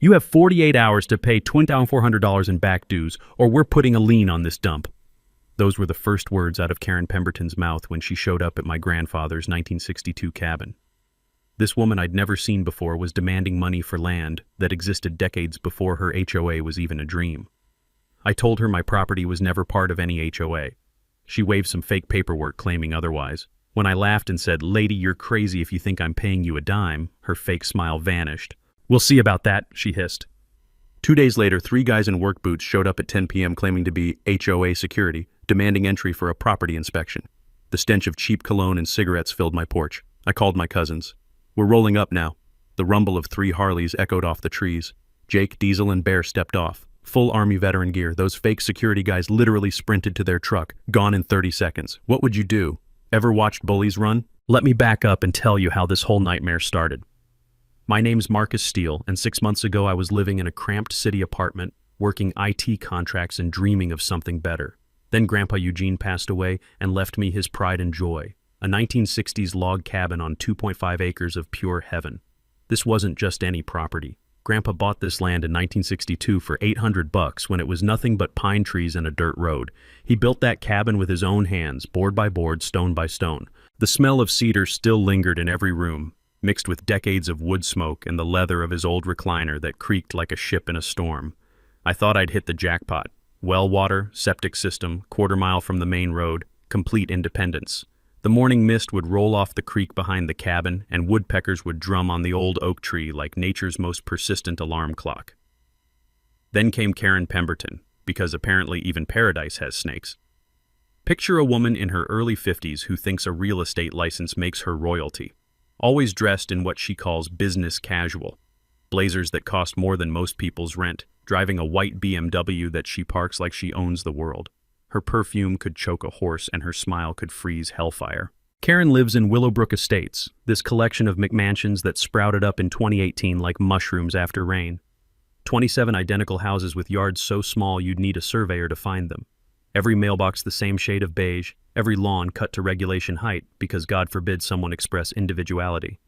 You have 48 hours to pay $2,400 in back dues, or we're putting a lien on this dump. Those were the first words out of Karen Pemberton's mouth when she showed up at my grandfather's 1962 cabin. This woman I'd never seen before was demanding money for land that existed decades before her HOA was even a dream. I told her my property was never part of any HOA. She waved some fake paperwork claiming otherwise. When I laughed and said, "Lady, you're crazy if you think I'm paying you a dime," her fake smile vanished. "We'll see about that," she hissed. 2 days later, 3 guys in work boots showed up at 10 p.m. claiming to be HOA security, demanding entry for a property inspection. The stench of cheap cologne and cigarettes filled my porch. I called my cousins. "We're rolling up now." The rumble of 3 Harleys echoed off the trees. Jake, Diesel, and Bear stepped off. Full Army veteran gear. Those fake security guys literally sprinted to their truck, gone in 30 seconds. What would you do? Ever watched bullies run? Let me back up and tell you how this whole nightmare started. My name's Marcus Steele, and 6 months ago I was living in a cramped city apartment, working IT contracts and dreaming of something better. Then Grandpa Eugene passed away and left me his pride and joy, a 1960s log cabin on 2.5 acres of pure heaven. This wasn't just any property. Grandpa bought this land in 1962 for $800 when it was nothing but pine trees and a dirt road. He built that cabin with his own hands, board by board, stone by stone. The smell of cedar still lingered in every room, mixed with decades of wood smoke and the leather of his old recliner that creaked like a ship in a storm. I thought I'd hit the jackpot. Well water, septic system, quarter-mile from the main road, complete independence. The morning mist would roll off the creek behind the cabin, and woodpeckers would drum on the old oak tree like nature's most persistent alarm clock. Then came Karen Pemberton, because apparently even paradise has snakes. Picture a woman in her early 50s who thinks a real estate license makes her royalty. Always dressed in what she calls business casual. Blazers that cost more than most people's rent, driving a white BMW that she parks like she owns the world. Her perfume could choke a horse and her smile could freeze hellfire. Karen lives in Willowbrook Estates, this collection of McMansions that sprouted up in 2018 like mushrooms after rain. 27 identical houses with yards so small you'd need a surveyor to find them. Every mailbox the same shade of beige, every lawn cut to regulation height because God forbid someone express individuality.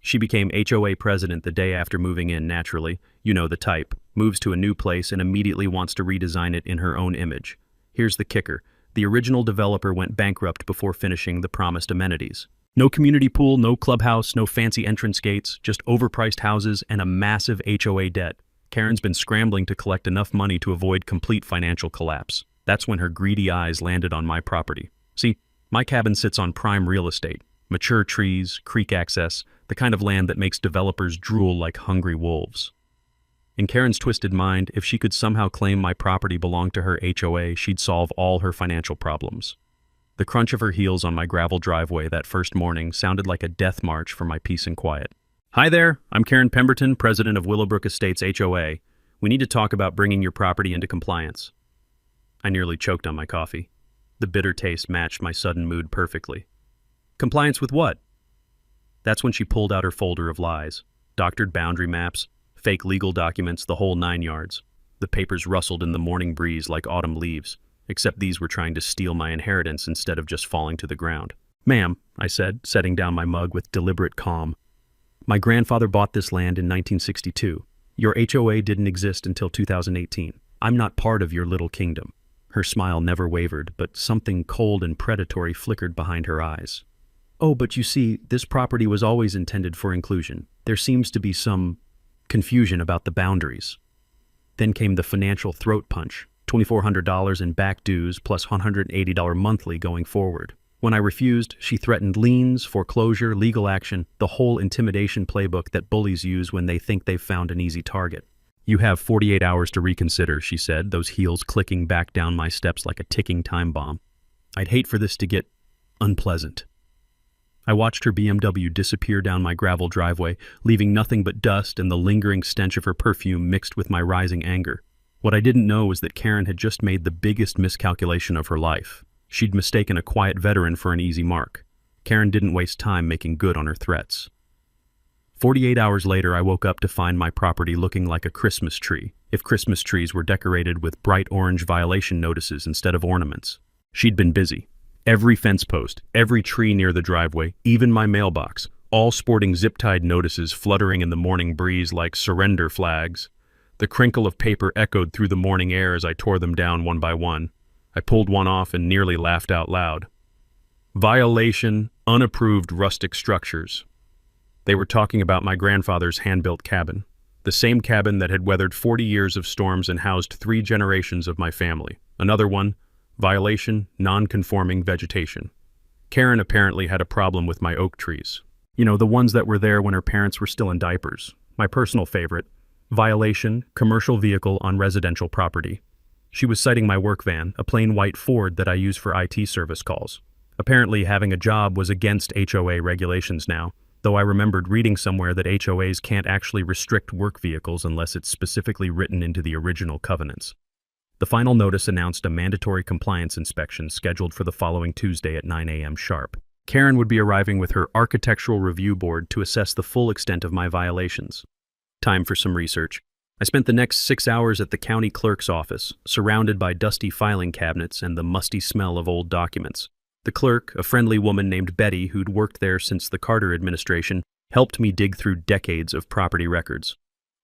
She became HOA president the day after moving in naturally, you know the type, moves to a new place and immediately wants to redesign it in her own image. Here's the kicker. The original developer went bankrupt before finishing the promised amenities. No community pool, no clubhouse, no fancy entrance gates, just overpriced houses and a massive HOA debt. Karen's been scrambling to collect enough money to avoid complete financial collapse. That's when her greedy eyes landed on my property. See, my cabin sits on prime real estate. Mature trees, creek access, the kind of land that makes developers drool like hungry wolves. In Karen's twisted mind, if she could somehow claim my property belonged to her HOA, she'd solve all her financial problems. The crunch of her heels on my gravel driveway that first morning sounded like a death march for my peace and quiet. "Hi there, I'm Karen Pemberton, president of Willowbrook Estates HOA. We need to talk about bringing your property into compliance." I nearly choked on my coffee. The bitter taste matched my sudden mood perfectly. "Compliance with what?" That's when she pulled out her folder of lies. Doctored boundary maps, fake legal documents, the whole 9 yards. The papers rustled in the morning breeze like autumn leaves, except these were trying to steal my inheritance instead of just falling to the ground. "Ma'am," I said, setting down my mug with deliberate calm. "My grandfather bought this land in 1962. Your HOA didn't exist until 2018. I'm not part of your little kingdom." Her smile never wavered, but something cold and predatory flickered behind her eyes. "Oh, but you see, this property was always intended for inclusion. There seems to be some confusion about the boundaries." Then came the financial throat punch, $2,400 in back dues plus $180 monthly going forward. When I refused, she threatened liens, foreclosure, legal action, the whole intimidation playbook that bullies use when they think they've found an easy target. "You have 48 hours to reconsider," she said, those heels clicking back down my steps like a ticking time bomb. I'd hate for this to get unpleasant. I watched her BMW disappear down my gravel driveway, leaving nothing but dust and the lingering stench of her perfume mixed with my rising anger. What I didn't know was that Karen had just made the biggest miscalculation of her life. She'd mistaken a quiet veteran for an easy mark. Karen didn't waste time making good on her threats. 48 hours later, I woke up to find my property looking like a Christmas tree, if Christmas trees were decorated with bright orange violation notices instead of ornaments. She'd been busy. Every fence post, every tree near the driveway, even my mailbox, all sporting zip-tied notices fluttering in the morning breeze like surrender flags. The crinkle of paper echoed through the morning air as I tore them down one by one. I pulled one off and nearly laughed out loud. Violation, unapproved rustic structures. They were talking about my grandfather's hand-built cabin, the same cabin that had weathered 40 years of storms and housed 3 generations of my family. Another one, violation, non-conforming vegetation. Karen apparently had a problem with my oak trees. You know, the ones that were there when her parents were still in diapers. My personal favorite, violation, commercial vehicle on residential property. She was citing my work van, a plain white Ford that I use for IT service calls. Apparently having a job was against HOA regulations now, though I remembered reading somewhere that HOAs can't actually restrict work vehicles unless it's specifically written into the original covenants. The final notice announced a mandatory compliance inspection scheduled for the following Tuesday at 9 a.m. sharp. Karen would be arriving with her architectural review board to assess the full extent of my violations. Time for some research. I spent the next 6 hours at the county clerk's office, surrounded by dusty filing cabinets and the musty smell of old documents. The clerk, a friendly woman named Betty who'd worked there since the Carter administration, helped me dig through decades of property records.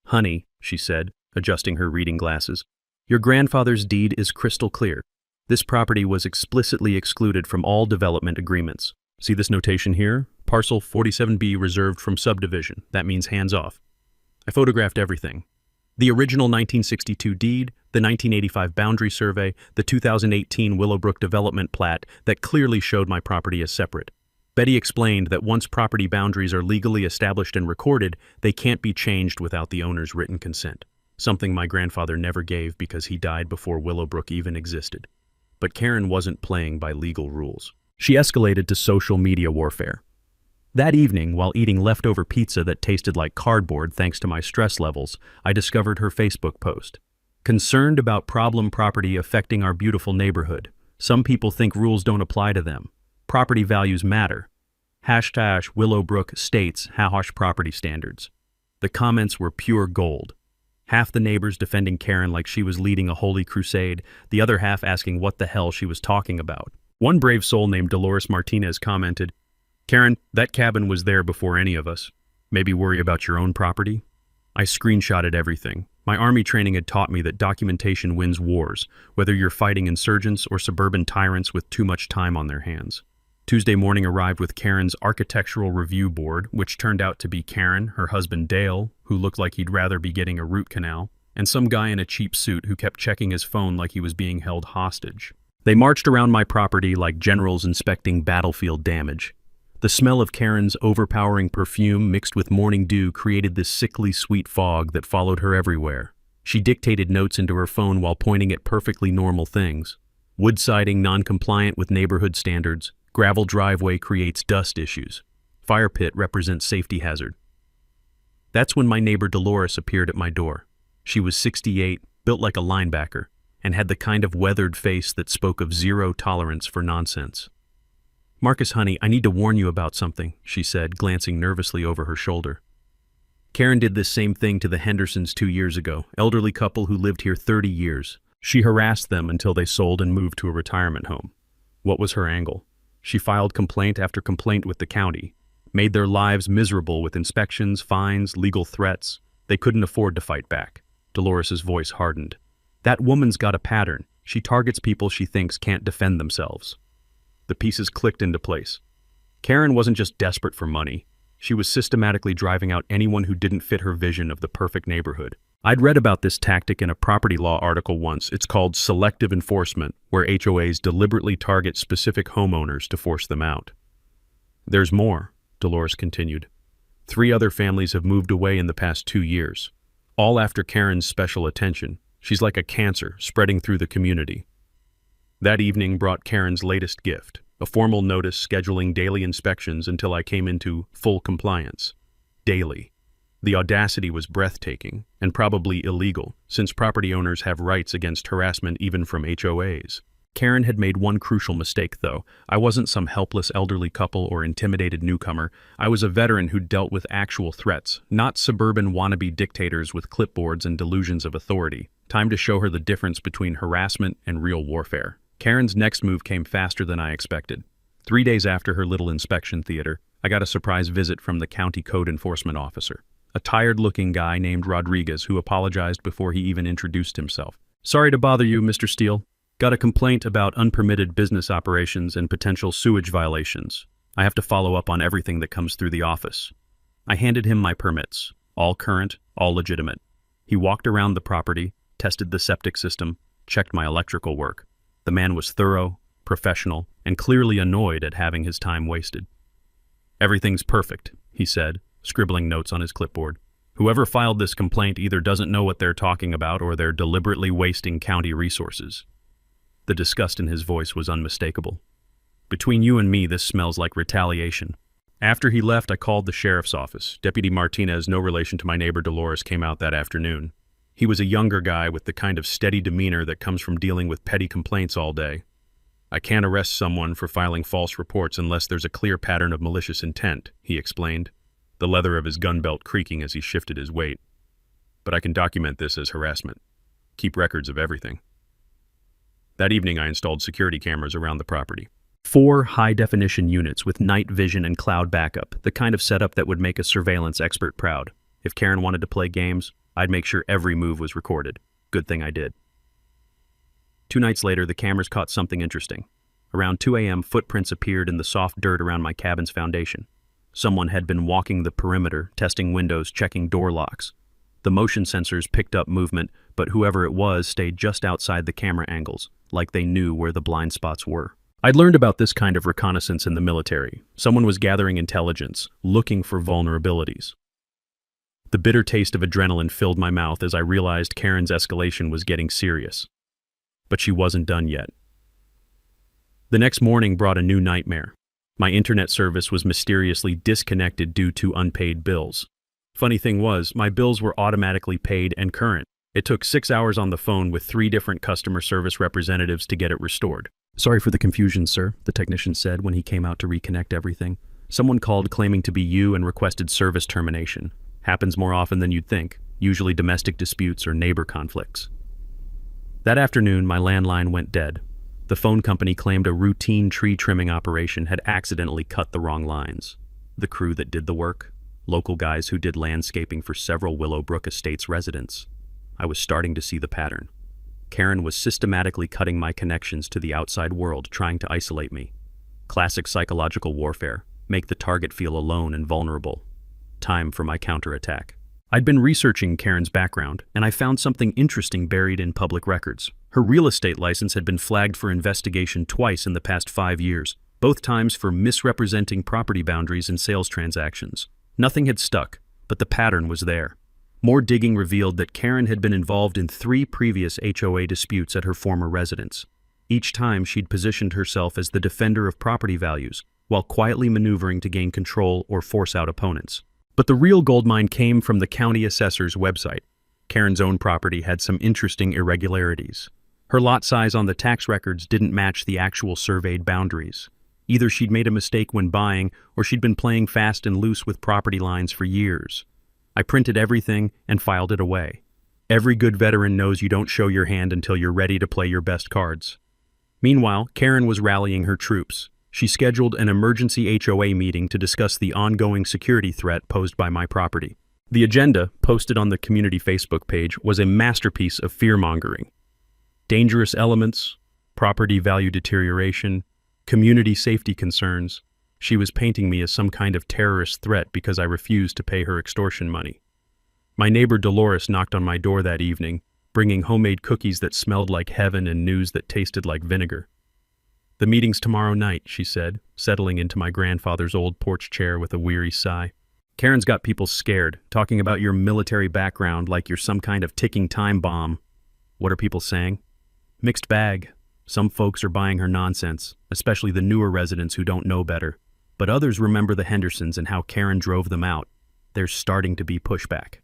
"Honey," she said, adjusting her reading glasses, "your grandfather's deed is crystal clear. This property was explicitly excluded from all development agreements. See this notation here? Parcel 47B reserved from subdivision. That means hands off." I photographed everything. The original 1962 deed, the 1985 boundary survey, the 2018 Willowbrook development plat that clearly showed my property as separate. Betty explained that once property boundaries are legally established and recorded, they can't be changed without the owner's written consent, something my grandfather never gave because he died before Willowbrook even existed. But Karen wasn't playing by legal rules. She escalated to social media warfare. That evening, while eating leftover pizza that tasted like cardboard thanks to my stress levels, I discovered her Facebook post. "Concerned about problem property affecting our beautiful neighborhood. Some people think rules don't apply to them. Property values matter. # Willowbrook states # property standards." The comments were pure gold. Half the neighbors defending Karen like she was leading a holy crusade, the other half asking what the hell she was talking about. One brave soul named Dolores Martinez commented, "Karen, that cabin was there before any of us. Maybe worry about your own property?" I screenshotted everything. My army training had taught me that documentation wins wars, whether you're fighting insurgents or suburban tyrants with too much time on their hands. Tuesday morning arrived with Karen's architectural review board, which turned out to be Karen, her husband Dale, who looked like he'd rather be getting a root canal, and some guy in a cheap suit who kept checking his phone like he was being held hostage. They marched around my property like generals inspecting battlefield damage. The smell of Karen's overpowering perfume mixed with morning dew created this sickly sweet fog that followed her everywhere. She dictated notes into her phone while pointing at perfectly normal things. Wood siding non-compliant with neighborhood standards. Gravel driveway creates dust issues. Fire pit represents safety hazard. That's when my neighbor Dolores appeared at my door. She was 68, built like a linebacker, and had the kind of weathered face that spoke of zero tolerance for nonsense. "Marcus, honey, I need to warn you about something," she said, glancing nervously over her shoulder. Karen did this same thing to the Hendersons 2 years ago, elderly couple who lived here 30 years. She harassed them until they sold and moved to a retirement home. What was her angle? She filed complaint after complaint with the county, made their lives miserable with inspections, fines, legal threats. They couldn't afford to fight back. Dolores's voice hardened. "That woman's got a pattern. She targets people she thinks can't defend themselves." The pieces clicked into place. Karen wasn't just desperate for money. She was systematically driving out anyone who didn't fit her vision of the perfect neighborhood. I'd read about this tactic in a property law article once. It's called selective enforcement, where HOAs deliberately target specific homeowners to force them out. "There's more," Dolores continued. 3 other families have moved away in the past 2 years, all after Karen's special attention. She's like a cancer spreading through the community. That evening brought Karen's latest gift, a formal notice scheduling daily inspections until I came into full compliance. Daily. The audacity was breathtaking, and probably illegal, since property owners have rights against harassment even from HOAs. Karen had made one crucial mistake, though. I wasn't some helpless elderly couple or intimidated newcomer. I was a veteran who dealt with actual threats, not suburban wannabe dictators with clipboards and delusions of authority. Time to show her the difference between harassment and real warfare. Karen's next move came faster than I expected. 3 days after her little inspection theater, I got a surprise visit from the county code enforcement officer, a tired-looking guy named Rodriguez who apologized before he even introduced himself. "Sorry to bother you, Mr. Steele. Got a complaint about unpermitted business operations and potential sewage violations. I have to follow up on everything that comes through the office." I handed him my permits, all current, all legitimate. He walked around the property, tested the septic system, checked my electrical work. The man was thorough, professional, and clearly annoyed at having his time wasted. "Everything's perfect," he said, scribbling notes on his clipboard. "Whoever filed this complaint either doesn't know what they're talking about or they're deliberately wasting county resources." The disgust in his voice was unmistakable. "Between you and me, this smells like retaliation." After he left, I called the sheriff's office. Deputy Martinez, no relation to my neighbor Dolores, came out that afternoon. He was a younger guy with the kind of steady demeanor that comes from dealing with petty complaints all day. "I can't arrest someone for filing false reports unless there's a clear pattern of malicious intent," he explained, the leather of his gun belt creaking as he shifted his weight. "But I can document this as harassment. Keep records of everything." That evening, I installed security cameras around the property. 4 high-definition units with night vision and cloud backup, the kind of setup that would make a surveillance expert proud. If Karen wanted to play games, I'd make sure every move was recorded. Good thing I did. 2 nights later, the cameras caught something interesting. Around 2 a.m., footprints appeared in the soft dirt around my cabin's foundation. Someone had been walking the perimeter, testing windows, checking door locks. The motion sensors picked up movement, but whoever it was stayed just outside the camera angles, like they knew where the blind spots were. I'd learned about this kind of reconnaissance in the military. Someone was gathering intelligence, looking for vulnerabilities. The bitter taste of adrenaline filled my mouth as I realized Karen's escalation was getting serious. But she wasn't done yet. The next morning brought a new nightmare. My internet service was mysteriously disconnected due to unpaid bills. Funny thing was, my bills were automatically paid and current. It took 6 hours on the phone with 3 different customer service representatives to get it restored. "Sorry for the confusion, sir," the technician said when he came out to reconnect everything. "Someone called claiming to be you and requested service termination. Happens more often than you'd think, usually domestic disputes or neighbor conflicts." That afternoon, my landline went dead. The phone company claimed a routine tree trimming operation had accidentally cut the wrong lines. The crew that did the work, local guys who did landscaping for several Willowbrook Estates residents. I was starting to see the pattern. Karen was systematically cutting my connections to the outside world, trying to isolate me. Classic psychological warfare, make the target feel alone and vulnerable. Time for my counterattack. I'd been researching Karen's background, and I found something interesting buried in public records. Her real estate license had been flagged for investigation twice in the past 5 years, both times for misrepresenting property boundaries in sales transactions. Nothing had stuck, but the pattern was there. More digging revealed that Karen had been involved in 3 previous HOA disputes at her former residence. Each time she'd positioned herself as the defender of property values, while quietly maneuvering to gain control or force out opponents. But the real goldmine came from the county assessor's website. Karen's own property had some interesting irregularities. Her lot size on the tax records didn't match the actual surveyed boundaries. Either she'd made a mistake when buying, or she'd been playing fast and loose with property lines for years. I printed everything and filed it away. Every good veteran knows you don't show your hand until you're ready to play your best cards. Meanwhile, Karen was rallying her troops. She scheduled an emergency HOA meeting to discuss the ongoing security threat posed by my property. The agenda, posted on the community Facebook page, was a masterpiece of fear-mongering. Dangerous elements, property value deterioration, community safety concerns. She was painting me as some kind of terrorist threat because I refused to pay her extortion money. My neighbor Dolores knocked on my door that evening, bringing homemade cookies that smelled like heaven and news that tasted like vinegar. "The meeting's tomorrow night," she said, settling into my grandfather's old porch chair with a weary sigh. "Karen's got people scared, talking about your military background like you're some kind of ticking time bomb." What are people saying? Mixed bag. Some folks are buying her nonsense, especially the newer residents who don't know better. But others remember the Hendersons and how Karen drove them out. There's starting to be pushback.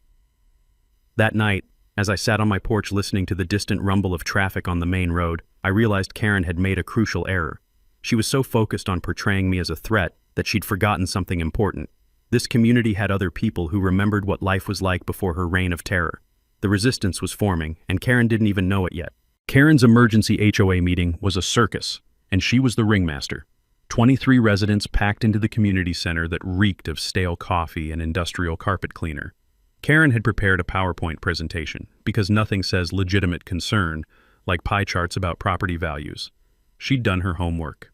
That night, as I sat on my porch listening to the distant rumble of traffic on the main road, I realized Karen had made a crucial error. She was so focused on portraying me as a threat that she'd forgotten something important. This community had other people who remembered what life was like before her reign of terror. The resistance was forming, and Karen didn't even know it yet. Karen's emergency HOA meeting was a circus, and she was the ringmaster. 23 residents packed into the community center that reeked of stale coffee and industrial carpet cleaner. Karen had prepared a PowerPoint presentation because nothing says legitimate concern like pie charts about property values. She'd done her homework.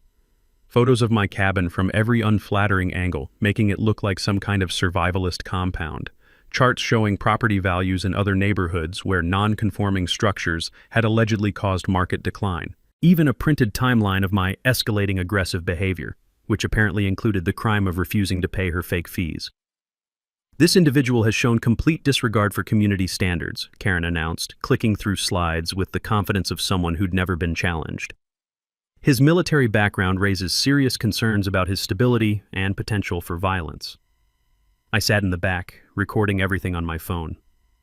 Photos of my cabin from every unflattering angle, making it look like some kind of survivalist compound. Charts showing property values in other neighborhoods where non-conforming structures had allegedly caused market decline. Even a printed timeline of my escalating aggressive behavior, which apparently included the crime of refusing to pay her fake fees. This individual has shown complete disregard for community standards, Karen announced, clicking through slides with the confidence of someone who'd never been challenged. His military background raises serious concerns about his stability and potential for violence. I sat in the back, recording everything on my phone.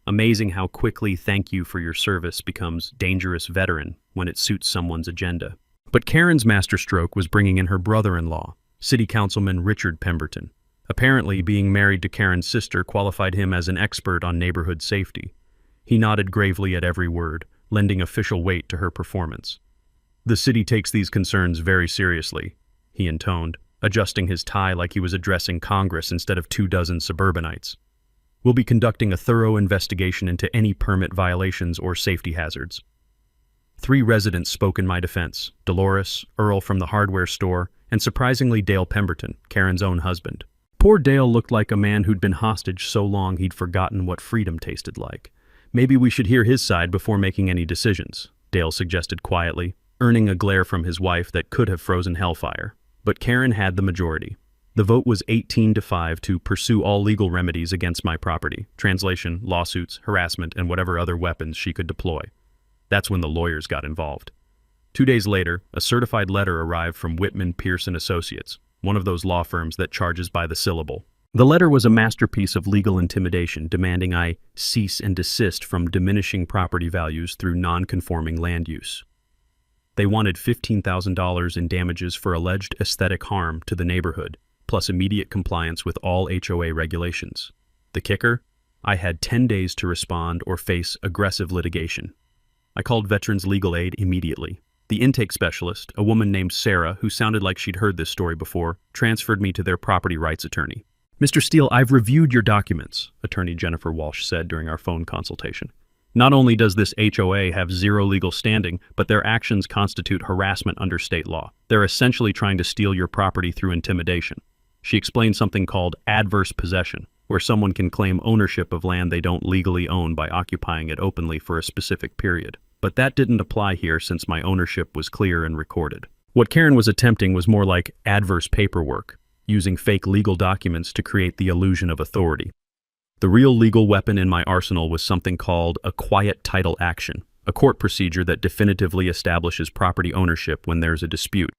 Amazing how quickly "thank you for your service" becomes "dangerous veteran" when it suits someone's agenda. But Karen's masterstroke was bringing in her brother-in-law, City Councilman Richard Pemberton. Apparently, being married to Karen's sister qualified him as an expert on neighborhood safety. He nodded gravely at every word, lending official weight to her performance. "The city takes these concerns very seriously," he intoned, adjusting his tie like he was addressing Congress instead of 24 suburbanites. "We'll be conducting a thorough investigation into any permit violations or safety hazards." 3 residents spoke in my defense: Dolores, Earl from the hardware store, and surprisingly Dale Pemberton, Karen's own husband. Poor Dale looked like a man who'd been hostage so long he'd forgotten what freedom tasted like. "Maybe we should hear his side before making any decisions," Dale suggested quietly, earning a glare from his wife that could have frozen hellfire. But Karen had the majority. The vote was 18-5 to pursue all legal remedies against my property: translation, lawsuits, harassment, and whatever other weapons she could deploy. That's when the lawyers got involved. 2 days later, a certified letter arrived from Whitman Pearson Associates, one of those law firms that charges by the syllable. The letter was a masterpiece of legal intimidation, demanding I cease and desist from diminishing property values through non-conforming land use. They wanted $15,000 in damages for alleged aesthetic harm to the neighborhood, plus immediate compliance with all HOA regulations. The kicker? I had 10 days to respond or face aggressive litigation. I called Veterans Legal Aid immediately. The intake specialist, a woman named Sarah, who sounded like she'd heard this story before, transferred me to their property rights attorney. "Mr. Steele, I've reviewed your documents," Attorney Jennifer Walsh said during our phone consultation. "Not only does this HOA have zero legal standing, but their actions constitute harassment under state law. They're essentially trying to steal your property through intimidation." She explained something called adverse possession, where someone can claim ownership of land they don't legally own by occupying it openly for a specific period. But that didn't apply here since my ownership was clear and recorded. What Karen was attempting was more like adverse paperwork, using fake legal documents to create the illusion of authority. The real legal weapon in my arsenal was something called a quiet title action, a court procedure that definitively establishes property ownership when there's a dispute.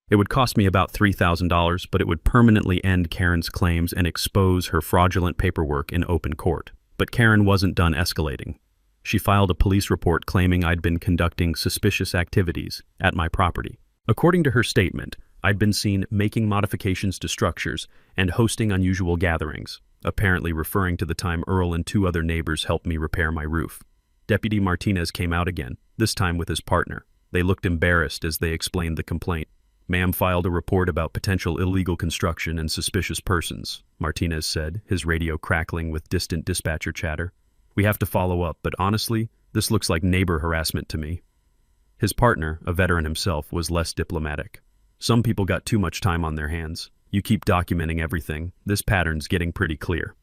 It would cost me about $3,000, but it would permanently end Karen's claims and expose her fraudulent paperwork in open court. But Karen wasn't done escalating. She filed a police report claiming I'd been conducting suspicious activities at my property. According to her statement, I'd been seen making modifications to structures and hosting unusual gatherings, apparently referring to the time Earl and 2 other neighbors helped me repair my roof. Deputy Martinez came out again, this time with his partner. They looked embarrassed as they explained the complaint. "Ma'am filed a report about potential illegal construction and suspicious persons," Martinez said, his radio crackling with distant dispatcher chatter. "We have to follow up, but honestly, this looks like neighbor harassment to me." His partner, a veteran himself, was less diplomatic. "Some people got too much time on their hands. You keep documenting everything. This pattern's getting pretty clear."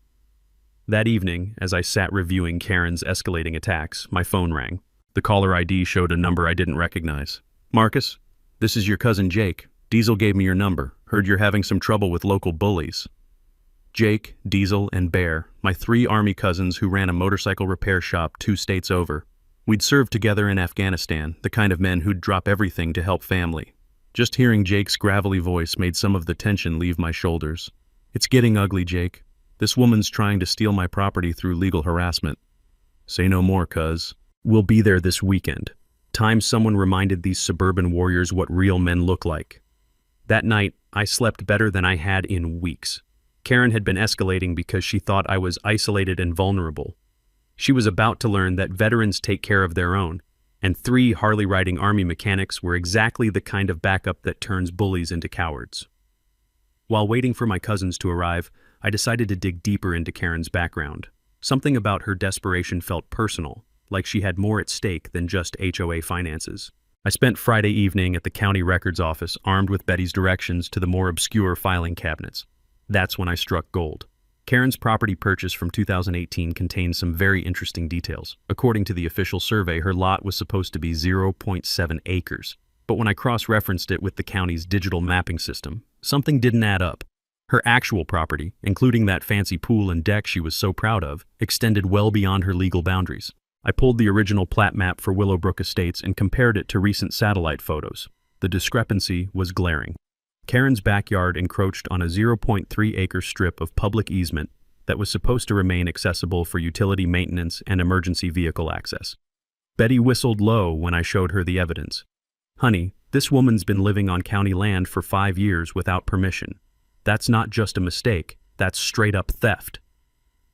That evening, as I sat reviewing Karen's escalating attacks, my phone rang. The caller ID showed a number I didn't recognize. "Marcus, this is your cousin Jake. Diesel gave me your number. Heard you're having some trouble with local bullies." Jake, Diesel, and Bear, my 3 Army cousins who ran a motorcycle repair shop 2 states over. We'd served together in Afghanistan, the kind of men who'd drop everything to help family. Just hearing Jake's gravelly voice made some of the tension leave my shoulders. "It's getting ugly, Jake. This woman's trying to steal my property through legal harassment." "Say no more, cuz." "We'll be there this weekend." Time someone reminded these suburban warriors what real men look like. That night, I slept better than I had in weeks. Karen had been escalating because she thought I was isolated and vulnerable. She was about to learn that veterans take care of their own. And 3 Harley-riding army mechanics were exactly the kind of backup that turns bullies into cowards. While waiting for my cousins to arrive, I decided to dig deeper into Karen's background. Something about her desperation felt personal, like she had more at stake than just HOA finances. I spent Friday evening at the county records office, armed with Betty's directions to the more obscure filing cabinets. That's when I struck gold. Karen's property purchase from 2018 contained some very interesting details. According to the official survey, her lot was supposed to be 0.7 acres. But when I cross-referenced it with the county's digital mapping system, something didn't add up. Her actual property, including that fancy pool and deck she was so proud of, extended well beyond her legal boundaries. I pulled the original plat map for Willowbrook Estates and compared it to recent satellite photos. The discrepancy was glaring. Karen's backyard encroached on a 0.3-acre strip of public easement that was supposed to remain accessible for utility maintenance and emergency vehicle access. Betty whistled low when I showed her the evidence. "Honey, this woman's been living on county land for 5 years without permission. That's not just a mistake, that's straight-up theft."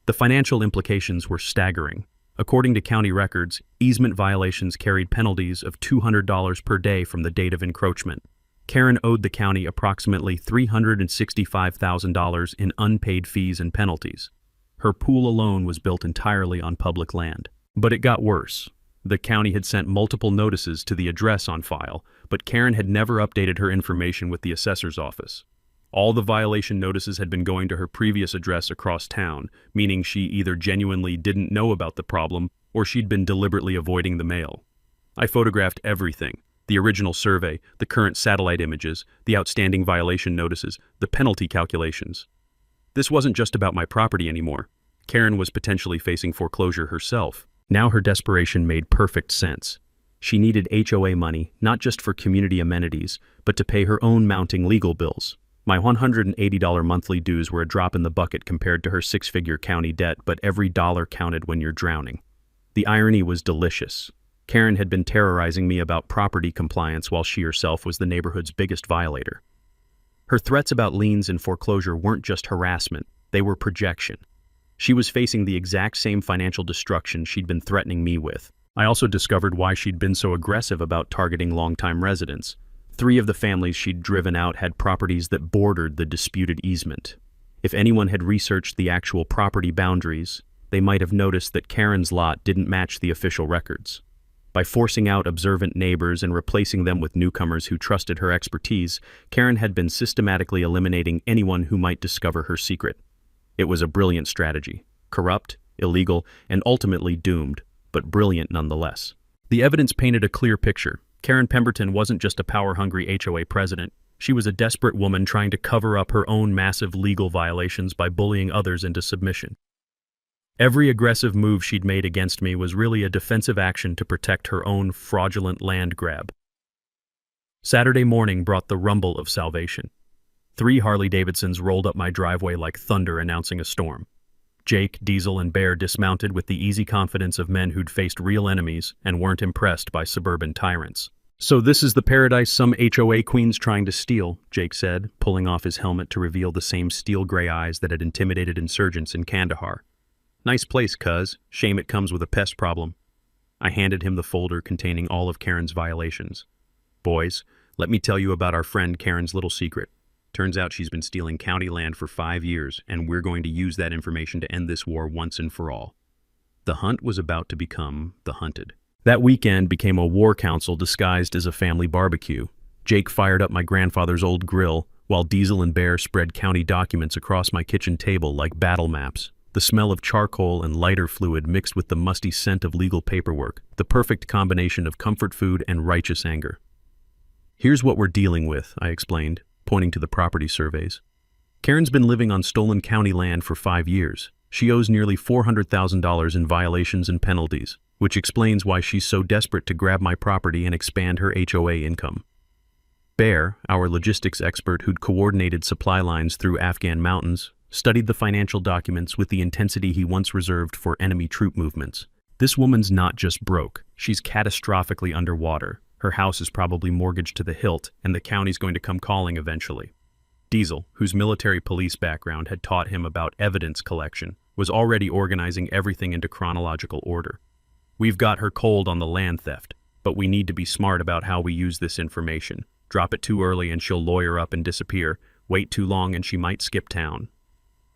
The financial implications were staggering. According to county records, easement violations carried penalties of $200 per day from the date of encroachment. Karen owed the county approximately $365,000 in unpaid fees and penalties. Her pool alone was built entirely on public land. But it got worse. The county had sent multiple notices to the address on file, but Karen had never updated her information with the assessor's office. All the violation notices had been going to her previous address across town, meaning she either genuinely didn't know about the problem or she'd been deliberately avoiding the mail. I photographed everything: the original survey, the current satellite images, the outstanding violation notices, the penalty calculations. This wasn't just about my property anymore. Karen was potentially facing foreclosure herself. Now her desperation made perfect sense. She needed HOA money, not just for community amenities, but to pay her own mounting legal bills. My $180 monthly dues were a drop in the bucket compared to her 6-figure county debt, but every dollar counted when you're drowning. The irony was delicious. Karen had been terrorizing me about property compliance while she herself was the neighborhood's biggest violator. Her threats about liens and foreclosure weren't just harassment, they were projection. She was facing the exact same financial destruction she'd been threatening me with. I also discovered why she'd been so aggressive about targeting longtime residents. 3 of the families she'd driven out had properties that bordered the disputed easement. If anyone had researched the actual property boundaries, they might have noticed that Karen's lot didn't match the official records. By forcing out observant neighbors and replacing them with newcomers who trusted her expertise, Karen had been systematically eliminating anyone who might discover her secret. It was a brilliant strategy. Corrupt, illegal, and ultimately doomed, but brilliant nonetheless. The evidence painted a clear picture. Karen Pemberton wasn't just a power-hungry HOA president. She was a desperate woman trying to cover up her own massive legal violations by bullying others into submission. Every aggressive move she'd made against me was really a defensive action to protect her own fraudulent land grab. Saturday morning brought the rumble of salvation. 3 Harley-Davidsons rolled up my driveway like thunder announcing a storm. Jake, Diesel, and Bear dismounted with the easy confidence of men who'd faced real enemies and weren't impressed by suburban tyrants. "So this is the paradise some HOA queen's trying to steal," Jake said, pulling off his helmet to reveal the same steel-gray eyes that had intimidated insurgents in Kandahar. "Nice place, cuz. Shame it comes with a pest problem." I handed him the folder containing all of Karen's violations. "Boys, let me tell you about our friend Karen's little secret. Turns out she's been stealing county land for 5 years, and we're going to use that information to end this war once and for all." The hunt was about to become the hunted. That weekend became a war council disguised as a family barbecue. Jake fired up my grandfather's old grill, while Diesel and Bear spread county documents across my kitchen table like battle maps. The smell of charcoal and lighter fluid mixed with the musty scent of legal paperwork, the perfect combination of comfort food and righteous anger. "Here's what we're dealing with," I explained, pointing to the property surveys. "Karen's been living on stolen county land for 5 years. She owes nearly $400,000 in violations and penalties, which explains why she's so desperate to grab my property and expand her HOA income." Bear, our logistics expert who'd coordinated supply lines through Afghan mountains, studied the financial documents with the intensity he once reserved for enemy troop movements. "This woman's not just broke, she's catastrophically underwater. Her house is probably mortgaged to the hilt, and the county's going to come calling eventually." Diesel, whose military police background had taught him about evidence collection, was already organizing everything into chronological order. "We've got her cold on the land theft, but we need to be smart about how we use this information. Drop it too early and she'll lawyer up and disappear. Wait too long and she might skip town.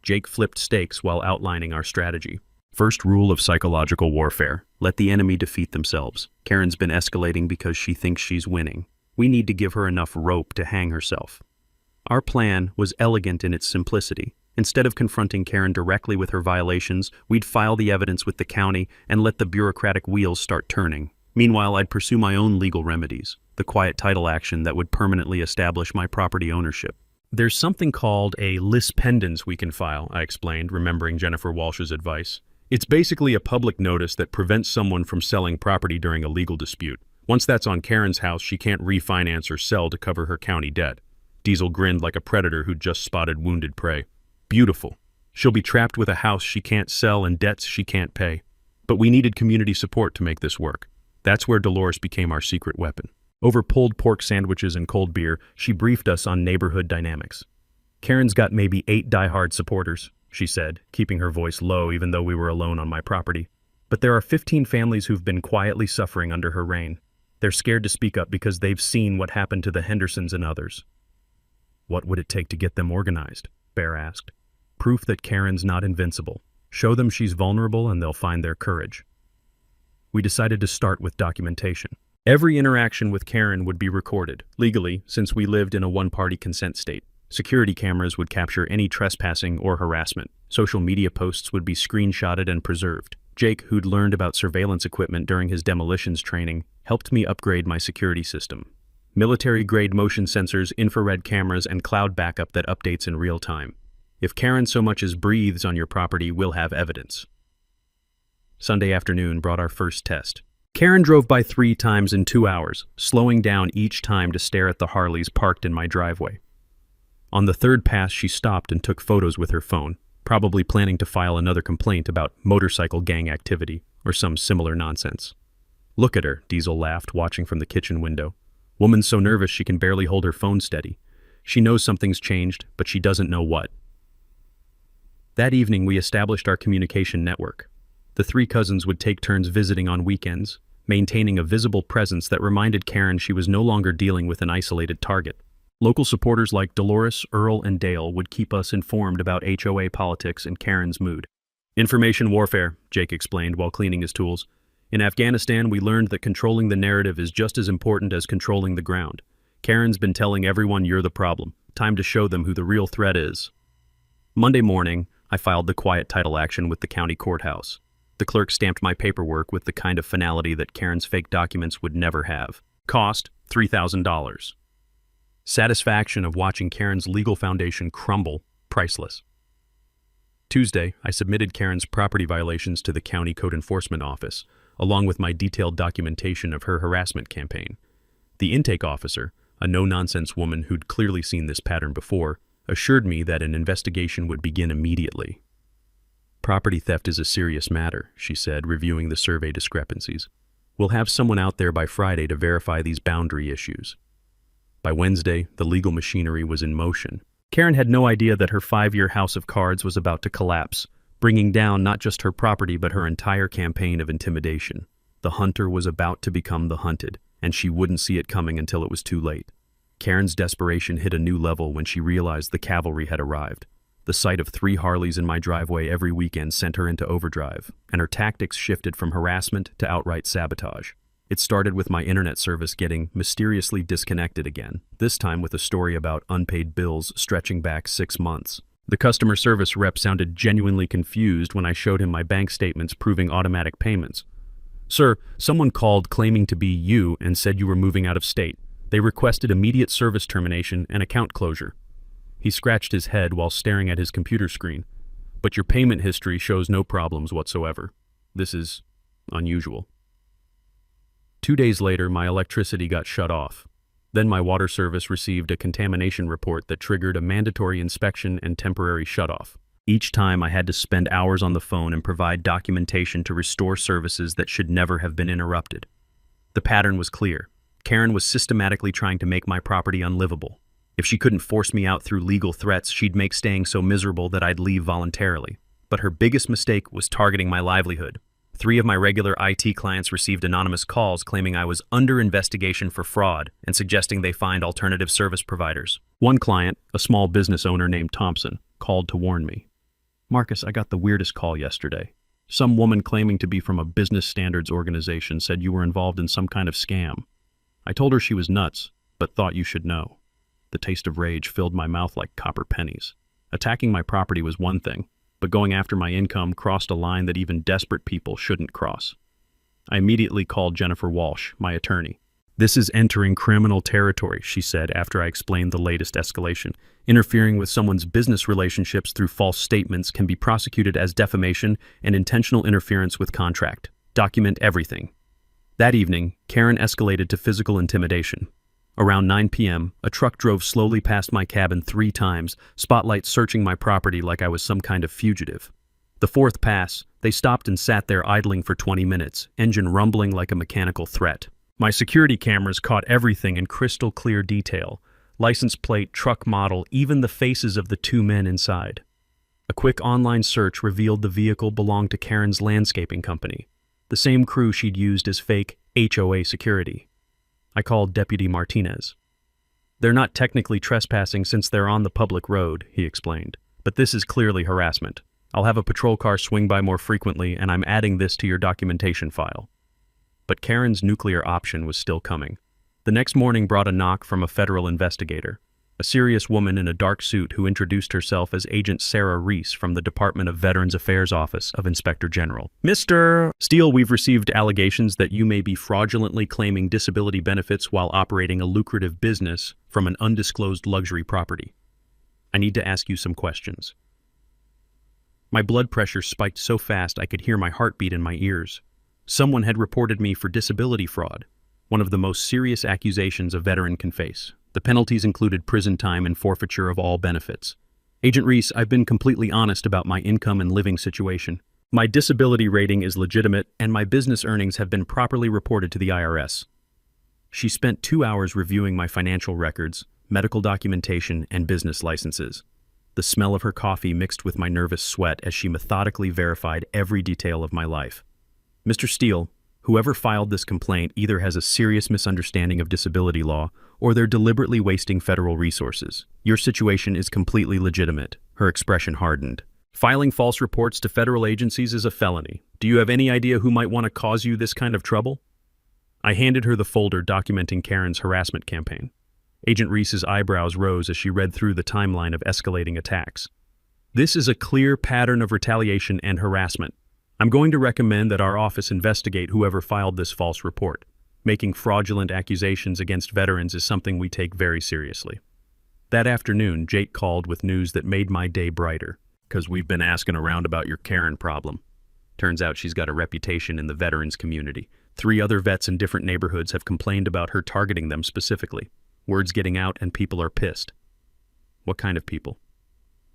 Jake flipped stakes while outlining our strategy. First rule of psychological warfare: let the enemy defeat themselves. Karen's been escalating because she thinks she's winning. We need to give her enough rope to hang herself. Our plan was elegant in its simplicity. Instead of confronting Karen directly with her violations, we'd file the evidence with the county and let the bureaucratic wheels start turning. Meanwhile, I'd pursue my own legal remedies, the quiet title action that would permanently establish my property ownership. There's something called a lis pendens we can file, I explained, remembering Jennifer Walsh's advice. It's basically a public notice that prevents someone from selling property during a legal dispute. Once that's on Karen's house, she can't refinance or sell to cover her county debt. Diesel grinned like a predator who'd just spotted wounded prey. Beautiful. She'll be trapped with a house she can't sell and debts she can't pay. But we needed community support to make this work. That's where Dolores became our secret weapon. Over pulled pork sandwiches and cold beer, she briefed us on neighborhood dynamics. Karen's got maybe 8 diehard supporters, she said, keeping her voice low even though we were alone on my property. But there are 15 families who've been quietly suffering under her reign. They're scared to speak up because they've seen what happened to the Hendersons and others. What would it take to get them organized? Bear asked. Proof that Karen's not invincible. Show them she's vulnerable and they'll find their courage. We decided to start with documentation. Every interaction with Karen would be recorded, legally, since we lived in a one-party consent state. Security cameras would capture any trespassing or harassment. Social media posts would be screenshotted and preserved. Jake, who'd learned about surveillance equipment during his demolitions training, helped me upgrade my security system. Military-grade motion sensors, infrared cameras, and cloud backup that updates in real time. If Karen so much as breathes on your property, we'll have evidence. Sunday afternoon brought our first test. Karen drove by 3 times in 2 hours, slowing down each time to stare at the Harleys parked in my driveway. On the 3rd pass, she stopped and took photos with her phone, probably planning to file another complaint about motorcycle gang activity or some similar nonsense. Look at her, Diesel laughed, watching from the kitchen window. Woman's so nervous she can barely hold her phone steady. She knows something's changed, but she doesn't know what. That evening, we established our communication network. The 3 cousins would take turns visiting on weekends, maintaining a visible presence that reminded Karen she was no longer dealing with an isolated target. Local supporters like Dolores, Earl, and Dale would keep us informed about HOA politics and Karen's mood. Information warfare, Jake explained while cleaning his tools. In Afghanistan, we learned that controlling the narrative is just as important as controlling the ground. Karen's been telling everyone you're the problem. Time to show them who the real threat is. Monday morning, I filed the quiet title action with the county courthouse. The clerk stamped my paperwork with the kind of finality that Karen's fake documents would never have. Cost, $3,000. Satisfaction of watching Karen's legal foundation crumble, priceless. Tuesday, I submitted Karen's property violations to the county code enforcement office, along with my detailed documentation of her harassment campaign. The intake officer, a no-nonsense woman who'd clearly seen this pattern before, assured me that an investigation would begin immediately. Property theft is a serious matter, she said, reviewing the survey discrepancies. We'll have someone out there by Friday to verify these boundary issues. By Wednesday, the legal machinery was in motion. Karen had no idea that her 5-year house of cards was about to collapse, bringing down not just her property but her entire campaign of intimidation. The hunter was about to become the hunted, and she wouldn't see it coming until it was too late. Karen's desperation hit a new level when she realized the cavalry had arrived. The sight of 3 Harleys in my driveway every weekend sent her into overdrive, and her tactics shifted from harassment to outright sabotage. It started with my internet service getting mysteriously disconnected again, this time with a story about unpaid bills stretching back 6 months. The customer service rep sounded genuinely confused when I showed him my bank statements proving automatic payments. Sir, someone called claiming to be you and said you were moving out of state. They requested immediate service termination and account closure. He scratched his head while staring at his computer screen. But your payment history shows no problems whatsoever. This is unusual. 2 days later, my electricity got shut off. Then my water service received a contamination report that triggered a mandatory inspection and temporary shutoff. Each time I had to spend hours on the phone and provide documentation to restore services that should never have been interrupted. The pattern was clear. Karen was systematically trying to make my property unlivable. If she couldn't force me out through legal threats, she'd make staying so miserable that I'd leave voluntarily. But her biggest mistake was targeting my livelihood. 3 of my regular IT clients received anonymous calls claiming I was under investigation for fraud and suggesting they find alternative service providers. One client, a small business owner named Thompson, called to warn me. Marcus, I got the weirdest call yesterday. Some woman claiming to be from a business standards organization said you were involved in some kind of scam. I told her she was nuts, but thought you should know. The taste of rage filled my mouth like copper pennies. Attacking my property was one thing, but going after my income crossed a line that even desperate people shouldn't cross. I immediately called Jennifer Walsh, my attorney. This is entering criminal territory, she said after I explained the latest escalation. Interfering with someone's business relationships through false statements can be prosecuted as defamation and intentional interference with contract. Document everything. That evening, Karen escalated to physical intimidation. Around 9 p.m., a truck drove slowly past my cabin 3 times, spotlights searching my property like I was some kind of fugitive. The 4th pass, they stopped and sat there idling for 20 minutes, engine rumbling like a mechanical threat. My security cameras caught everything in crystal clear detail. License plate, truck model, even the faces of the 2 men inside. A quick online search revealed the vehicle belonged to Karen's landscaping company, the same crew she'd used as fake HOA security. I called Deputy Martinez. They're not technically trespassing since they're on the public road, he explained, but this is clearly harassment. I'll have a patrol car swing by more frequently, and I'm adding this to your documentation file. But Karen's nuclear option was still coming. The next morning brought a knock from a federal investigator, a serious woman in a dark suit who introduced herself as Agent Sarah Reese from the Department of Veterans Affairs Office of Inspector General. Mr. Steele, we've received allegations that you may be fraudulently claiming disability benefits while operating a lucrative business from an undisclosed luxury property. I need to ask you some questions. My blood pressure spiked so fast I could hear my heartbeat in my ears. Someone had reported me for disability fraud, one of the most serious accusations a veteran can face. The penalties included prison time and forfeiture of all benefits. Agent Reese, I've been completely honest about my income and living situation. My disability rating is legitimate, and my business earnings have been properly reported to the IRS. She spent 2 hours reviewing my financial records, medical documentation, and business licenses. The smell of her coffee mixed with my nervous sweat as she methodically verified every detail of my life. Mr. Steele, whoever filed this complaint either has a serious misunderstanding of disability law or they're deliberately wasting federal resources. Your situation is completely legitimate. Her expression hardened. Filing false reports to federal agencies is a felony. Do you have any idea who might want to cause you this kind of trouble? I handed her the folder documenting Karen's harassment campaign. Agent Reese's eyebrows rose as she read through the timeline of escalating attacks. This is a clear pattern of retaliation and harassment. I'm going to recommend that our office investigate whoever filed this false report. Making fraudulent accusations against veterans is something we take very seriously. That afternoon, Jake called with news that made my day brighter. Because we've been asking around about your Karen problem. Turns out she's got a reputation in the veterans community. 3 other vets in different neighborhoods have complained about her targeting them specifically. Word's getting out and people are pissed. What kind of people?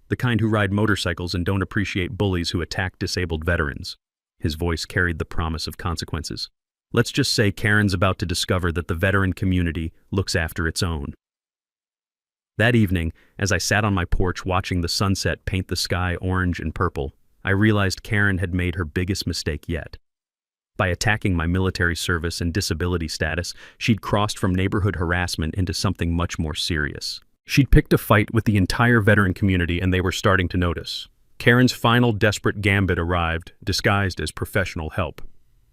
The kind who ride motorcycles and don't appreciate bullies who attack disabled veterans. His voice carried the promise of consequences. Let's just say Karen's about to discover that the veteran community looks after its own. That evening, as I sat on my porch watching the sunset paint the sky orange and purple, I realized Karen had made her biggest mistake yet. By attacking my military service and disability status, she'd crossed from neighborhood harassment into something much more serious. She'd picked a fight with the entire veteran community, and they were starting to notice. Karen's final desperate gambit arrived, disguised as professional help.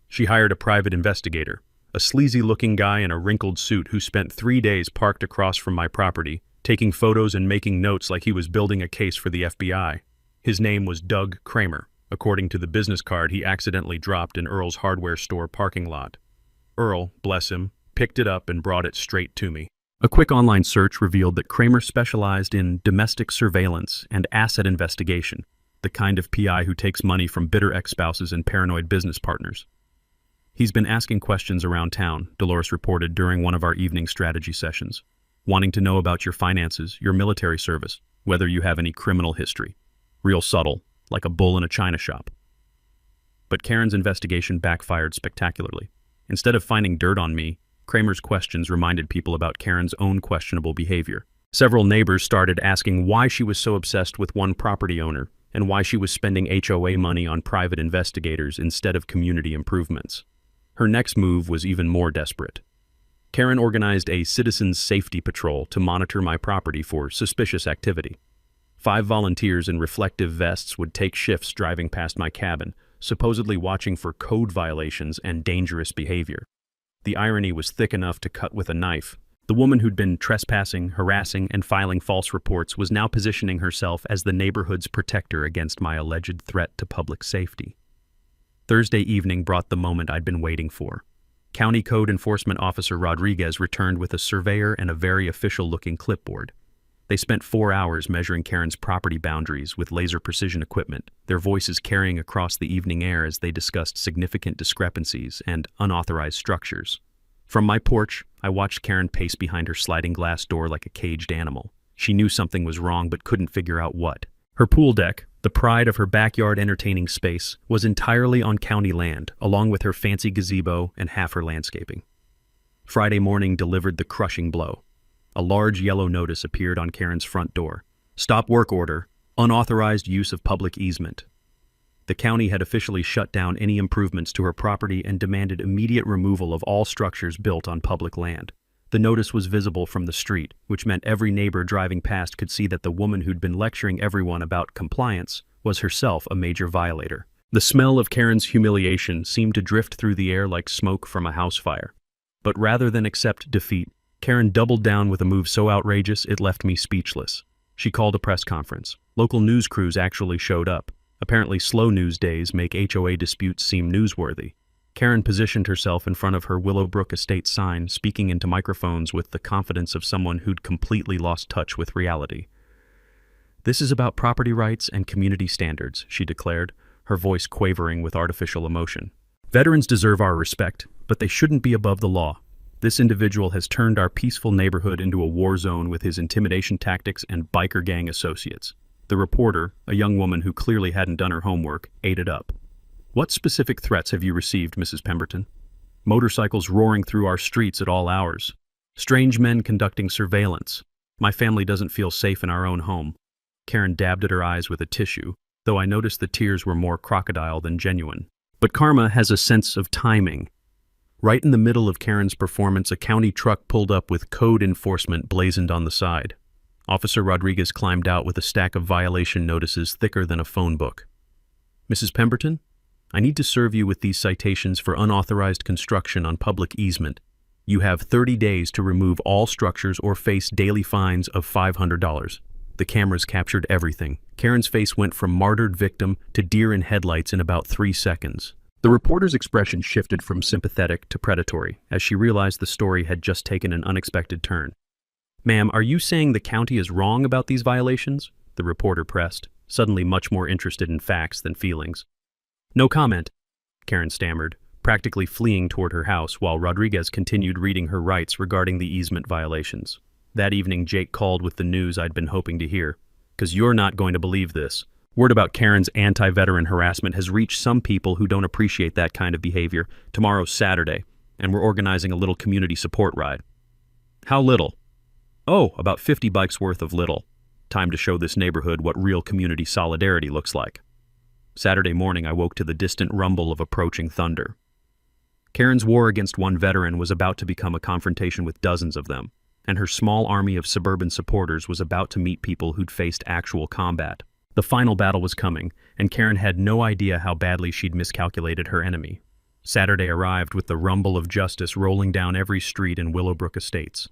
She hired a private investigator, a sleazy-looking guy in a wrinkled suit who spent 3 days parked across from my property, taking photos and making notes like he was building a case for the FBI. His name was Doug Kramer, according to the business card he accidentally dropped in Earl's hardware store parking lot. Earl, bless him, picked it up and brought it straight to me. A quick online search revealed that Kramer specialized in domestic surveillance and asset investigation, the kind of PI who takes money from bitter ex-spouses and paranoid business partners. He's been asking questions around town, Dolores reported during one of our evening strategy sessions, wanting to know about your finances, your military service, whether you have any criminal history. Real subtle, like a bull in a china shop. But Karen's investigation backfired spectacularly. Instead of finding dirt on me, Kramer's questions reminded people about Karen's own questionable behavior. Several neighbors started asking why she was so obsessed with one property owner, and why she was spending HOA money on private investigators instead of community improvements. Her next move was even more desperate. Karen organized a citizens' safety patrol to monitor my property for suspicious activity. 5 volunteers in reflective vests would take shifts driving past my cabin, supposedly watching for code violations and dangerous behavior. The irony was thick enough to cut with a knife. The woman who'd been trespassing, harassing, and filing false reports was now positioning herself as the neighborhood's protector against my alleged threat to public safety. Thursday evening brought the moment I'd been waiting for. County Code Enforcement Officer Rodriguez returned with a surveyor and a very official-looking clipboard. They spent 4 hours measuring Karen's property boundaries with laser precision equipment, their voices carrying across the evening air as they discussed significant discrepancies and unauthorized structures. From my porch, I watched Karen pace behind her sliding glass door like a caged animal. She knew something was wrong but couldn't figure out what. Her pool deck, the pride of her backyard entertaining space, was entirely on county land, along with her fancy gazebo and half her landscaping. Friday morning delivered the crushing blow. A large yellow notice appeared on Karen's front door. Stop work order, unauthorized use of public easement. The county had officially shut down any improvements to her property and demanded immediate removal of all structures built on public land. The notice was visible from the street, which meant every neighbor driving past could see that the woman who'd been lecturing everyone about compliance was herself a major violator. The smell of Karen's humiliation seemed to drift through the air like smoke from a house fire. But rather than accept defeat, Karen doubled down with a move so outrageous it left me speechless. She called a press conference. Local news crews actually showed up. Apparently slow news days make HOA disputes seem newsworthy. Karen positioned herself in front of her Willowbrook Estate sign, speaking into microphones with the confidence of someone who'd completely lost touch with reality. "This is about property rights and community standards," she declared, her voice quavering with artificial emotion. "Veterans deserve our respect, but they shouldn't be above the law. This individual has turned our peaceful neighborhood into a war zone with his intimidation tactics and biker gang associates." The reporter, a young woman who clearly hadn't done her homework, ate it up. "What specific threats have you received, Mrs. Pemberton?" "Motorcycles roaring through our streets at all hours. Strange men conducting surveillance. My family doesn't feel safe in our own home." Karen dabbed at her eyes with a tissue, though I noticed the tears were more crocodile than genuine. But karma has a sense of timing. Right in the middle of Karen's performance, a county truck pulled up with code enforcement blazoned on the side. Officer Rodriguez climbed out with a stack of violation notices thicker than a phone book. "Mrs. Pemberton, I need to serve you with these citations for unauthorized construction on public easement. You have 30 days to remove all structures or face daily fines of $500. The cameras captured everything. Karen's face went from martyred victim to deer in headlights in about 3 seconds. The reporter's expression shifted from sympathetic to predatory as she realized the story had just taken an unexpected turn. "Ma'am, are you saying the county is wrong about these violations?" the reporter pressed, suddenly much more interested in facts than feelings. "No comment," Karen stammered, practically fleeing toward her house while Rodriguez continued reading her rights regarding the easement violations. That evening, Jake called with the news I'd been hoping to hear. "'Cause you're not going to believe this. Word about Karen's anti-veteran harassment has reached some people who don't appreciate that kind of behavior. Tomorrow's Saturday, and we're organizing a little community support ride." "How little?" "Oh, about 50 bikes worth of little. Time to show this neighborhood what real community solidarity looks like." Saturday morning, I woke to the distant rumble of approaching thunder. Karen's war against one veteran was about to become a confrontation with dozens of them, and her small army of suburban supporters was about to meet people who'd faced actual combat. The final battle was coming, and Karen had no idea how badly she'd miscalculated her enemy. Saturday arrived with the rumble of justice rolling down every street in Willowbrook Estates.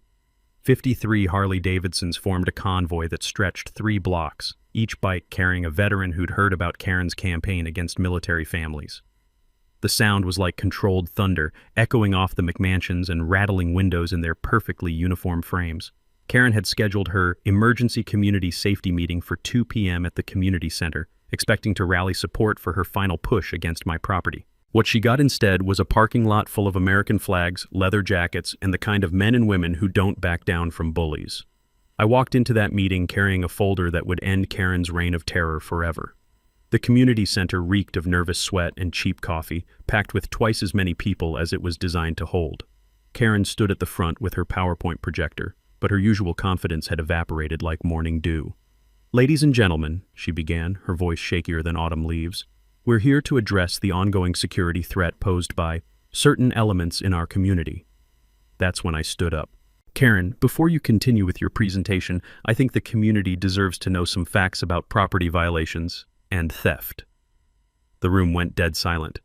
53 Harley-Davidsons formed a convoy that stretched 3 blocks, each bike carrying a veteran who'd heard about Karen's campaign against military families. The sound was like controlled thunder, echoing off the McMansions and rattling windows in their perfectly uniform frames. Karen had scheduled her emergency community safety meeting for 2 p.m. at the community center, expecting to rally support for her final push against my property. What she got instead was a parking lot full of American flags, leather jackets, and the kind of men and women who don't back down from bullies. I walked into that meeting carrying a folder that would end Karen's reign of terror forever. The community center reeked of nervous sweat and cheap coffee, packed with twice as many people as it was designed to hold. Karen stood at the front with her PowerPoint projector, but her usual confidence had evaporated like morning dew. Ladies and gentlemen, she began, her voice shakier than autumn leaves, we're here to address the ongoing security threat posed by certain elements in our community. That's when I stood up. Karen, before you continue with your presentation, I think the community deserves to know some facts about property violations and theft. The room went dead silent.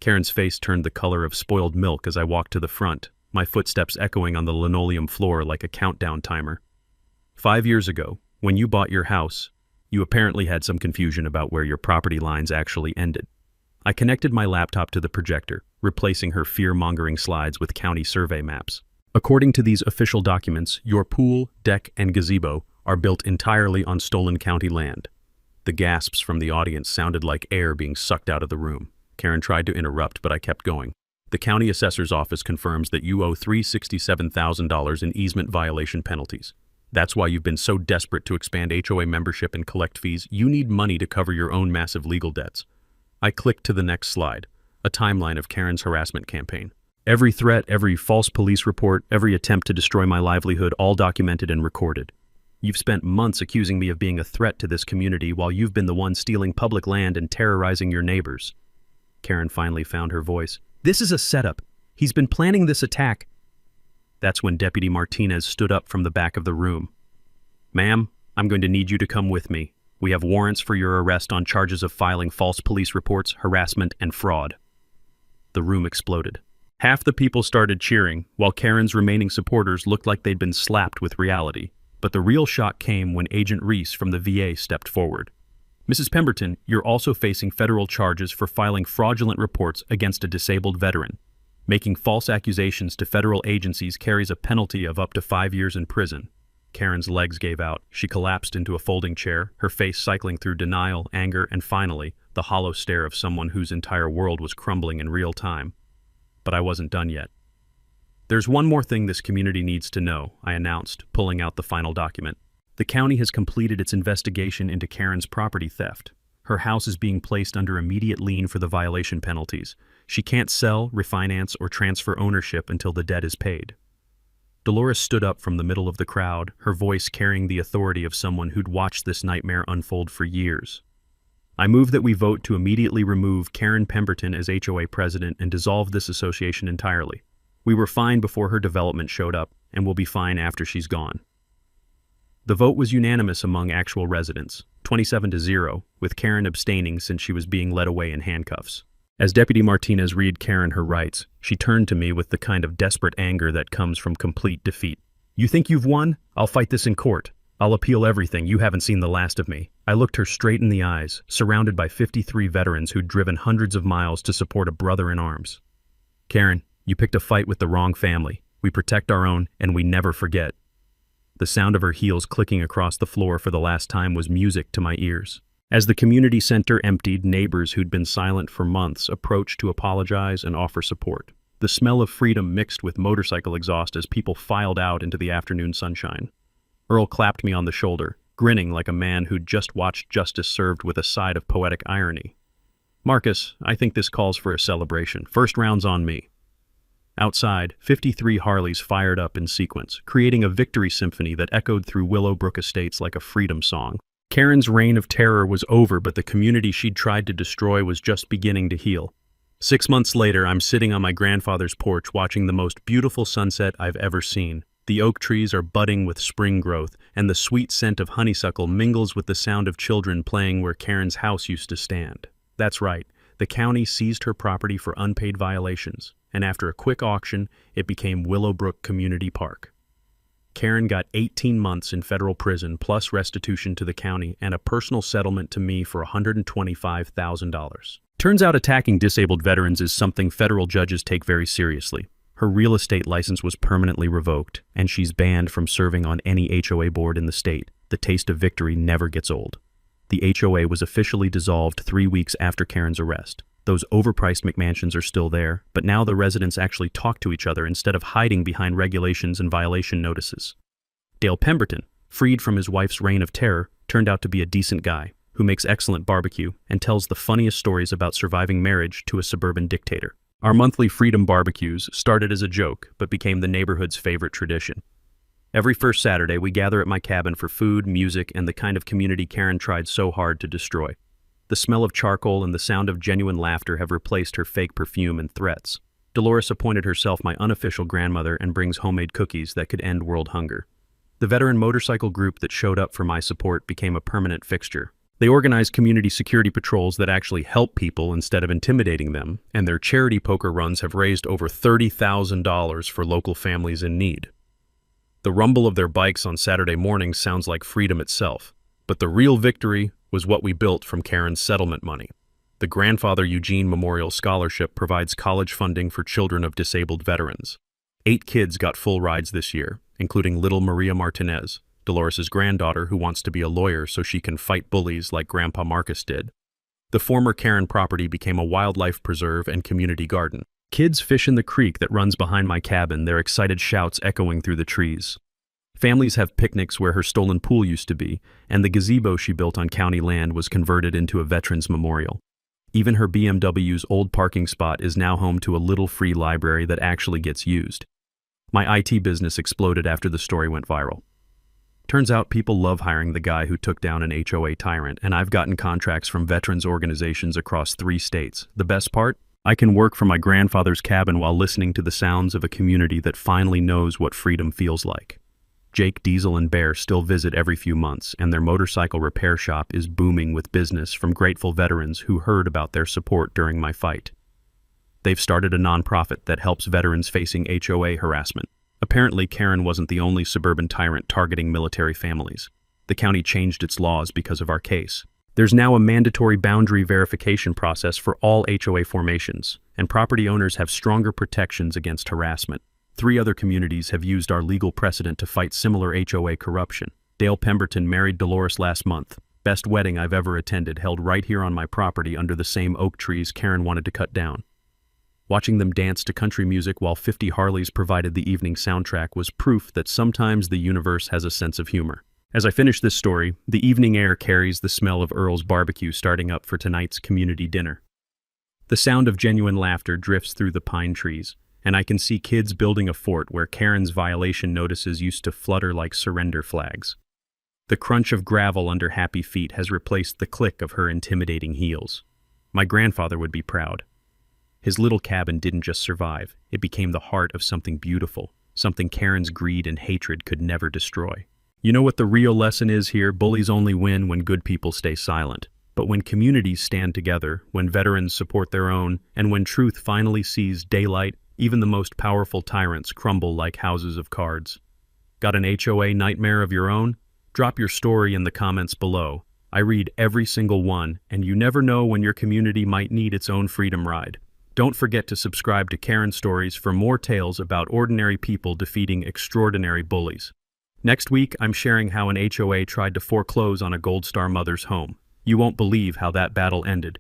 Karen's face turned the color of spoiled milk as I walked to the front, my footsteps echoing on the linoleum floor like a countdown timer. 5 years ago, when you bought your house, you apparently had some confusion about where your property lines actually ended. I connected my laptop to the projector, replacing her fear-mongering slides with county survey maps. According to these official documents, your pool, deck, and gazebo are built entirely on stolen county land. The gasps from the audience sounded like air being sucked out of the room. Karen tried to interrupt, but I kept going. The county assessor's office confirms that you owe $367,000 in easement violation penalties. That's why you've been so desperate to expand HOA membership and collect fees. You need money to cover your own massive legal debts. I clicked to the next slide, a timeline of Karen's harassment campaign. Every threat, every false police report, every attempt to destroy my livelihood, all documented and recorded. You've spent months accusing me of being a threat to this community while you've been the one stealing public land and terrorizing your neighbors. Karen finally found her voice. This is a setup. He's been planning this attack. That's when Deputy Martinez stood up from the back of the room. Ma'am, I'm going to need you to come with me. We have warrants for your arrest on charges of filing false police reports, harassment, and fraud. The room exploded. Half the people started cheering, while Karen's remaining supporters looked like they'd been slapped with reality. But the real shock came when Agent Reese from the VA stepped forward. Mrs. Pemberton, you're also facing federal charges for filing fraudulent reports against a disabled veteran. Making false accusations to federal agencies carries a penalty of up to 5 years in prison. Karen's legs gave out. She collapsed into a folding chair, her face cycling through denial, anger, and finally, the hollow stare of someone whose entire world was crumbling in real time. But I wasn't done yet. There's one more thing this community needs to know, I announced, pulling out the final document. The county has completed its investigation into Karen's property theft. Her house is being placed under immediate lien for the violation penalties. She can't sell, refinance, or transfer ownership until the debt is paid. Dolores stood up from the middle of the crowd, her voice carrying the authority of someone who'd watched this nightmare unfold for years. I move that we vote to immediately remove Karen Pemberton as HOA president and dissolve this association entirely. We were fine before her development showed up, and we'll be fine after she's gone. The vote was unanimous among actual residents, 27-0, with Karen abstaining since she was being led away in handcuffs. As Deputy Martinez read Karen her rights, she turned to me with the kind of desperate anger that comes from complete defeat. You think you've won? I'll fight this in court. I'll appeal everything. You haven't seen the last of me. I looked her straight in the eyes, surrounded by 53 veterans who'd driven hundreds of miles to support a brother in arms. Karen, you picked a fight with the wrong family. We protect our own, and we never forget. The sound of her heels clicking across the floor for the last time was music to my ears. As the community center emptied, neighbors who'd been silent for months approached to apologize and offer support. The smell of freedom mixed with motorcycle exhaust as people filed out into the afternoon sunshine. Earl clapped me on the shoulder, grinning like a man who'd just watched justice served with a side of poetic irony. Marcus, I think this calls for a celebration. First round's on me. Outside, 53 Harleys fired up in sequence, creating a victory symphony that echoed through Willowbrook Estates like a freedom song. Karen's reign of terror was over, but the community she'd tried to destroy was just beginning to heal. 6 months later, I'm sitting on my grandfather's porch watching the most beautiful sunset I've ever seen. The oak trees are budding with spring growth, and the sweet scent of honeysuckle mingles with the sound of children playing where Karen's house used to stand. That's right, the county seized her property for unpaid violations, and after a quick auction, it became Willowbrook Community Park. Karen got 18 months in federal prison plus restitution to the county and a personal settlement to me for $125,000. Turns out attacking disabled veterans is something federal judges take very seriously. Her real estate license was permanently revoked, and she's banned from serving on any HOA board in the state. The taste of victory never gets old. The HOA was officially dissolved 3 weeks after Karen's arrest. Those overpriced McMansions are still there, but now the residents actually talk to each other instead of hiding behind regulations and violation notices. Dale Pemberton, freed from his wife's reign of terror, turned out to be a decent guy who makes excellent barbecue and tells the funniest stories about surviving marriage to a suburban dictator. Our monthly freedom barbecues started as a joke, but became the neighborhood's favorite tradition. Every first Saturday, we gather at my cabin for food, music, and the kind of community Karen tried so hard to destroy. The smell of charcoal and the sound of genuine laughter have replaced her fake perfume and threats. Dolores appointed herself my unofficial grandmother and brings homemade cookies that could end world hunger. The veteran motorcycle group that showed up for my support became a permanent fixture. They organize community security patrols that actually help people instead of intimidating them, and their charity poker runs have raised over $30,000 for local families in need. The rumble of their bikes on Saturday mornings sounds like freedom itself, but the real victory was what we built from Karen's settlement money. The Grandfather Eugene Memorial Scholarship provides college funding for children of disabled veterans. 8 kids got full rides this year, including little Maria Martinez, Dolores' granddaughter who wants to be a lawyer so she can fight bullies like Grandpa Marcus did. The former Karen property became a wildlife preserve and community garden. Kids fish in the creek that runs behind my cabin, their excited shouts echoing through the trees. Families have picnics where her stolen pool used to be, and the gazebo she built on county land was converted into a veterans memorial. Even her BMW's old parking spot is now home to a little free library that actually gets used. My IT business exploded after the story went viral. Turns out people love hiring the guy who took down an HOA tyrant, and I've gotten contracts from veterans organizations across 3 states. The best part? I can work from my grandfather's cabin while listening to the sounds of a community that finally knows what freedom feels like. Jake, Diesel, and Bear still visit every few months, and their motorcycle repair shop is booming with business from grateful veterans who heard about their support during my fight. They've started a nonprofit that helps veterans facing HOA harassment. Apparently, Karen wasn't the only suburban tyrant targeting military families. The county changed its laws because of our case. There's now a mandatory boundary verification process for all HOA formations, and property owners have stronger protections against harassment. 3 other communities have used our legal precedent to fight similar HOA corruption. Dale Pemberton married Dolores last month. Best wedding I've ever attended, held right here on my property under the same oak trees Karen wanted to cut down. Watching them dance to country music while 50 Harleys provided the evening soundtrack was proof that sometimes the universe has a sense of humor. As I finish this story, the evening air carries the smell of Earl's barbecue starting up for tonight's community dinner. The sound of genuine laughter drifts through the pine trees, and I can see kids building a fort where Karen's violation notices used to flutter like surrender flags. The crunch of gravel under happy feet has replaced the click of her intimidating heels. My grandfather would be proud. His little cabin didn't just survive, it became the heart of something beautiful, something Karen's greed and hatred could never destroy. You know what the real lesson is here? Bullies only win when good people stay silent. But when communities stand together, when veterans support their own, and when truth finally sees daylight, even the most powerful tyrants crumble like houses of cards. Got an HOA nightmare of your own? Drop your story in the comments below. I read every single one, and you never know when your community might need its own freedom ride. Don't forget to subscribe to Karen Stories for more tales about ordinary people defeating extraordinary bullies. Next week, I'm sharing how an HOA tried to foreclose on a Gold Star mother's home. You won't believe how that battle ended.